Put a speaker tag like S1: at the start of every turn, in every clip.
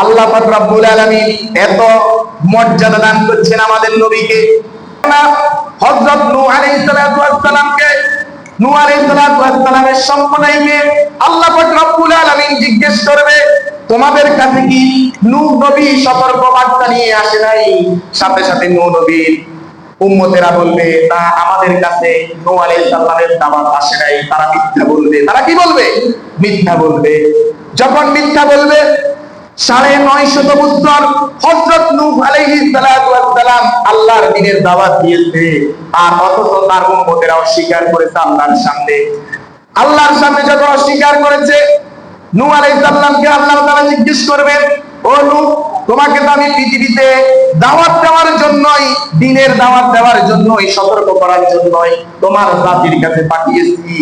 S1: আল্লাহ পাক রব্বুল আলামিন এত মর্যাদা দান করছেন আমাদের নবীকে। হযরত নূহ আলাইহিস সালাতু ওয়াস সালামকে, নূহ আলাইহিস সালাতু ওয়াস সালামের সম্প্রদায়কে আল্লাহ পাক রব্বুল আলামিন জিজ্ঞেস করবে, তোমাদের কাছে কি নূহ নবী সতর্ক বার্তা নিয়ে আসে নাই? সাথে সাথে নূহ নবীর উম্মতেরা বলবে, না, আমাদের কাছে নূহ আলাইহিস সালামের দাওয়াত আসে নাই। তারা মিথ্যা বলবে। তারা কি বলবে? মিথ্যা বলবে। যখন মিথ্যা বলবে, ৯৫০ বছর হযরত নূহ আলাইহিস সালাতু ওয়াস সালাম আল্লাহর দ্বীনের দাওয়াত দিয়েছে, আর অথচ তার উম্মতেরা অস্বীকার করেছে আল্লাহর সামনে। আল্লাহর সামনে যখন অস্বীকার করেছে, নূহ আলাইহিস সালামকে আল্লাহ তাআলা জিজ্ঞেস করবেন, ও নূহ, তোমাকে তো আমি পৃথিবীতে দাওয়াত দেওয়ার জন্যই, দ্বীনের দাওয়াত দেওয়ার জন্যই, সতর্ক করার জন্যই তোমার জাতির কাছে পাঠিয়েছি।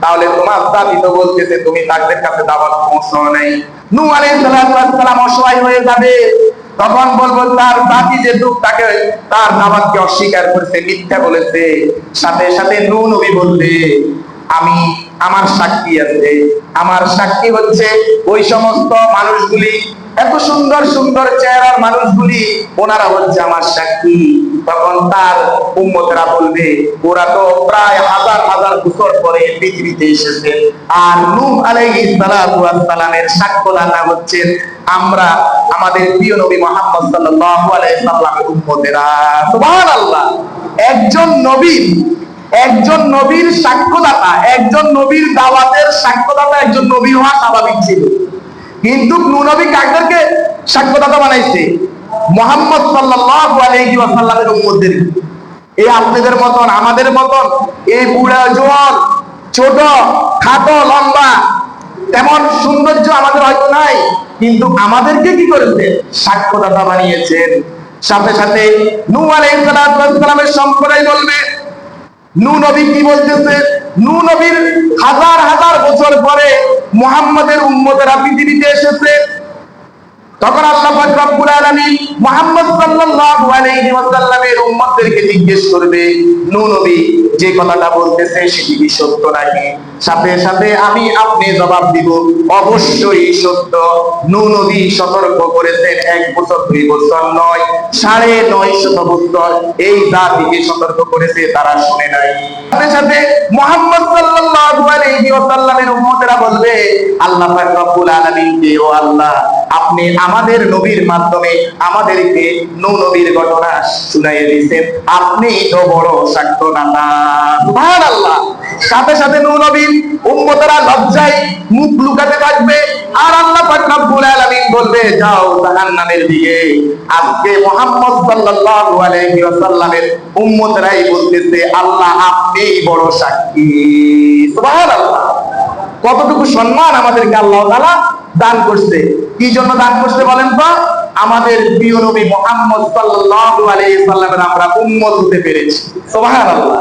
S1: তাহলে তোমার জাতি তো বলতেছে তুমি তাদের কাছে দাওয়াত পৌঁছাও নাই। নূহ আলাইহিস সালাম অসহায় হয়ে যাবে। তখন বলবো তার জাতি যে তাকে, তার দাওয়াতকে অস্বীকার করেছে, মিথ্যা বলেছে। সাথে সাথে নূহ নবী বলবে, আমি, আমার সাক্ষী আছে। আমার সাক্ষী হচ্ছে ওই সমস্ত মানুষগুলি, এত সুন্দর সুন্দর চেহারার মানুষগুলি, ওনারা হচ্ছে আমার সাক্ষী। তখন তার উম্মতেরা বলবে, ওরা তো প্রায় হাজার হাজার বছর পরে পৃথিবীতে এসেছে, আর নূহ আলাইহিস সালাতু ওয়াস সালামের সাক্ষ্যদাতা হচ্ছেন আমরা, আমাদের প্রিয় নবী মুহাম্মদ সাল্লাল্লাহু আলাইহি সাল্লামের উম্মতেরা। সুবহানাল্লাহ। একজন নবীর সাক্ষ্যদাতা, একজন নবীর দাওয়াতের সাক্ষ্যদাতা একজন নবী হওয়া স্বাভাবিক ছিল। কিন্তু নূহ নবী কাদেরকে সাক্ষ্যদাতা বানাইছে? মুহাম্মদ সাল্লাল্লাহু আলাইহি ওয়াসাল্লামের উম্মতদের। এই আপনাদের মতন, আমাদের মতন, এই বুড়া জোয়ান, ছোট খাটো লম্বা, তেমন সৌন্দর্য আমাদের হয়তো নাই, কিন্তু আমাদেরকে কি করেছেন? সাক্ষ্যদাতা বানিয়েছেন। সাথে সাথে নূহ আলাইহিস সালামের সম্প্রদায় বলবে, নূহ নবী কি বলতেছে? নূহ নবীর হাজার হাজার বছর পরে মুহাম্মাদের উম্মতেরা পৃথিবীতে এসেছে। তখন আল্লাহ পাক রব্বুল আলামিন মুহাম্মদ সাল্লাল্লাহু আলাইহি ওয়াসাল্লামের উম্মতদেরকে জিজ্ঞেস করবে, নূহ নবী যে কথাটা বলতেছে সেটি কি সত্য নাকি? সাথে সাথে আমি আপনি জবাব দিব, অবশ্যই সত্য। নূহ নবী সতর্ক করেছেন ১ বছর ২ বছর নয়, ৯৫০ বছর এই জাতিকে সতর্ক করেছে, তারা শুনে নাই। সাথে সাথে মুহাম্মদ সাল্লাল্লাহু আলাইহি ওয়াসাল্লামের উম্মতেরা বলবে, আল্লাহ পাক রব্বুল আলামিনকে, ও আল্লাহ, আপনি আমাদের নবীর মাধ্যমে আমাদেরকে নূহ নবীর ঘটনা শুনাইয়ে দিয়েছেন, আপনি তো বড় সাক্ষ্যদাতা। সুবহানাল্লাহ। সাথে সাথে নূহ নবীর উম্মতেরা লজ্জায় মুখ লুকাতে থাকবে, আর আল্লাহ পাক রব্বুল আলামিন বলবে, যাও জাহান্নামের দিকে। আজকে মুহাম্মদ সাল্লাল্লাহু আলাইহি ওয়াসাল্লামের উম্মতরাই বলতেছে, আল্লাহ আপনিই বড় সাক্ষী। সুবহানাল্লাহ। কতটুকু সম্মান আমাদেরকে আল্লাহ তাআলা দান করছে। কি জন্য দান করছে বলেন তো? আমাদের প্রিয় নবী মুহাম্মদ সাল্লাল্লাহু আলাইহি ওয়াসাল্লামের আমরা উম্মত হতে পেরেছি। সুবহানাল্লাহ।